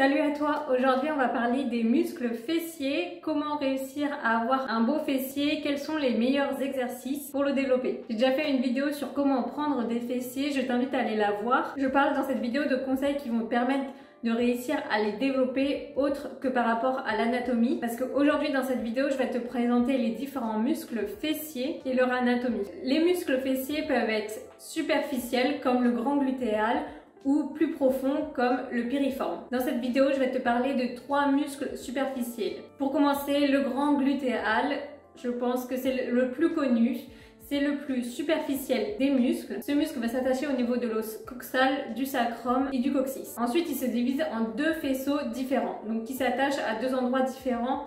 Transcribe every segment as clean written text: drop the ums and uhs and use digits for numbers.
Salut à toi, aujourd'hui on va parler des muscles fessiers, comment réussir à avoir un beau fessier, quels sont les meilleurs exercices pour le développer. J'ai déjà fait une vidéo sur comment prendre des fessiers, je t'invite à aller la voir. Je parle dans cette vidéo de conseils qui vont te permettre de réussir à les développer autre que par rapport à l'anatomie, parce qu'aujourd'hui dans cette vidéo je vais te présenter les différents muscles fessiers et leur anatomie. Les muscles fessiers peuvent être superficiels comme le grand glutéal ou plus profond comme le piriforme. Dans cette vidéo, je vais te parler de 3 muscles superficiels. Pour commencer, le grand glutéal, je pense que c'est le plus connu, c'est le plus superficiel des muscles. Ce muscle va s'attacher au niveau de l'os coxal, du sacrum et du coccyx. Ensuite, il se divise en 2 faisceaux différents, donc qui s'attachent à 2 endroits différents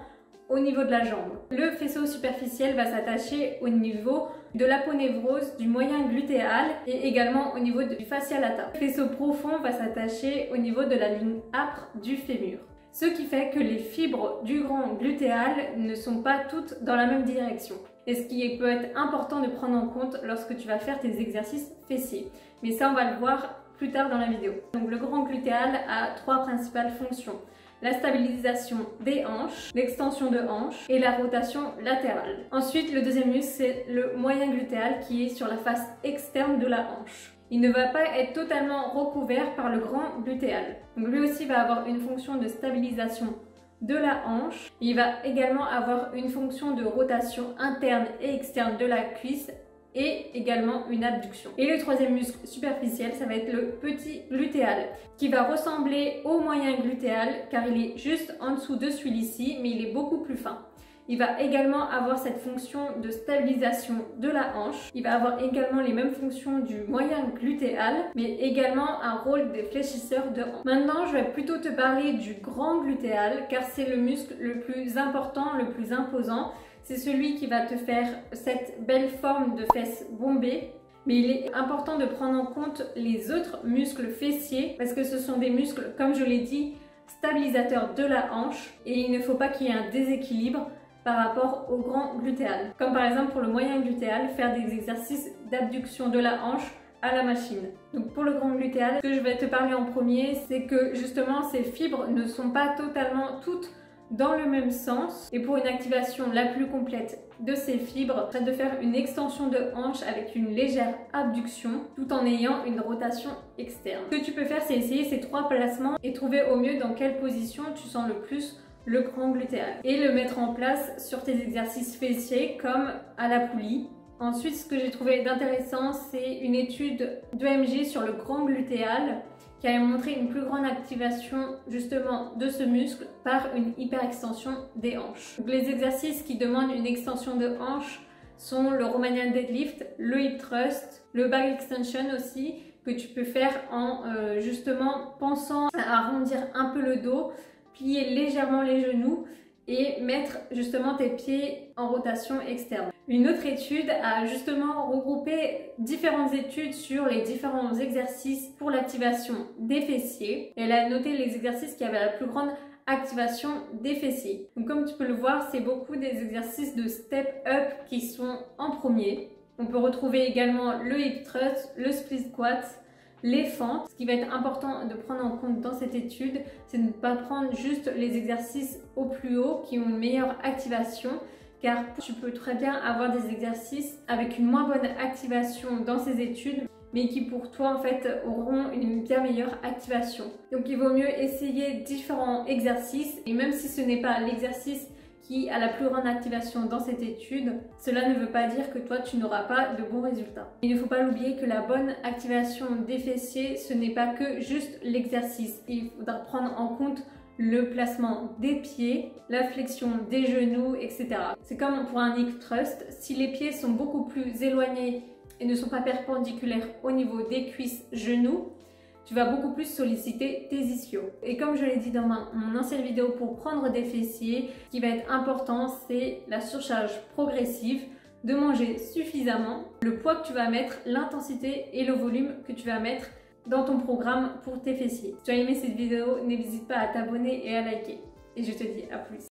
au niveau de la jambe. Le faisceau superficiel va s'attacher au niveau de l'aponévrose du moyen glutéal et également au niveau du fascia lata. Le faisceau profond va s'attacher au niveau de la ligne âpre du fémur. Ce qui fait que les fibres du grand glutéal ne sont pas toutes dans la même direction. Et ce qui peut être important de prendre en compte lorsque tu vas faire tes exercices fessiers. Mais ça, on va le voir plus tard dans la vidéo. Donc le grand glutéal a 3 principales fonctions. La stabilisation des hanches, l'extension de hanches et la rotation latérale. Ensuite, le deuxième muscle, c'est le moyen glutéal qui est sur la face externe de la hanche. Il ne va pas être totalement recouvert par le grand glutéal. Donc lui aussi va avoir une fonction de stabilisation de la hanche. Il va également avoir une fonction de rotation interne et externe de la cuisse et également une abduction. Et le troisième muscle superficiel, ça va être le petit glutéal qui va ressembler au moyen glutéal car il est juste en dessous de celui-ci mais il est beaucoup plus fin. Il va également avoir cette fonction de stabilisation de la hanche. Il va avoir également les mêmes fonctions du moyen glutéal, mais également un rôle de fléchisseur de hanche. Maintenant, je vais plutôt te parler du grand glutéal, car c'est le muscle le plus important, le plus imposant. C'est celui qui va te faire cette belle forme de fesses bombées. Mais il est important de prendre en compte les autres muscles fessiers, parce que ce sont des muscles, comme je l'ai dit, stabilisateurs de la hanche. Et il ne faut pas qu'il y ait un déséquilibre par rapport au grand glutéal. Comme par exemple pour le moyen glutéal, faire des exercices d'abduction de la hanche à la machine. Donc pour le grand glutéal, ce que je vais te parler en premier, c'est que justement ces fibres ne sont pas totalement toutes dans le même sens. Et pour une activation la plus complète de ces fibres, c'est de faire une extension de hanche avec une légère abduction tout en ayant une rotation externe. Ce que tu peux faire, c'est essayer ces 3 placements et trouver au mieux dans quelle position tu sens le plus le grand glutéal et le mettre en place sur tes exercices fessiers comme à la poulie. Ensuite, ce que j'ai trouvé d'intéressant, c'est une étude d'EMG sur le grand glutéal qui a montré une plus grande activation justement de ce muscle par une hyperextension des hanches. Donc, les exercices qui demandent une extension de hanches sont le Romanian deadlift, le hip thrust, le back extension aussi, que tu peux faire en justement pensant à arrondir un peu le dos, plier légèrement les genoux et mettre justement tes pieds en rotation externe. Une autre étude a justement regroupé différentes études sur les différents exercices pour l'activation des fessiers. Elle a noté les exercices qui avaient la plus grande activation des fessiers. Donc comme tu peux le voir, c'est beaucoup des exercices de step up qui sont en premier. On peut retrouver également le hip thrust, le split squat, les fentes. Ce qui va être important de prendre en compte dans cette étude, c'est de ne pas prendre juste les exercices au plus haut qui ont une meilleure activation, car tu peux très bien avoir des exercices avec une moins bonne activation dans ces études, mais qui pour toi en fait auront une bien meilleure activation. Donc il vaut mieux essayer différents exercices, et même si ce n'est pas l'exercice qui a la plus grande activation dans cette étude, cela ne veut pas dire que toi tu n'auras pas de bons résultats. Il ne faut pas l'oublier que la bonne activation des fessiers, ce n'est pas que juste l'exercice. Il faudra prendre en compte le placement des pieds, la flexion des genoux, etc. C'est comme pour un hip thrust, si les pieds sont beaucoup plus éloignés et ne sont pas perpendiculaires au niveau des cuisses, genoux, tu vas beaucoup plus solliciter tes ischios. Et comme je l'ai dit dans mon ancienne vidéo pour prendre des fessiers, ce qui va être important, c'est la surcharge progressive, de manger suffisamment, le poids que tu vas mettre, l'intensité et le volume que tu vas mettre dans ton programme pour tes fessiers. Si tu as aimé cette vidéo, n'hésite pas à t'abonner et à liker. Et je te dis à plus.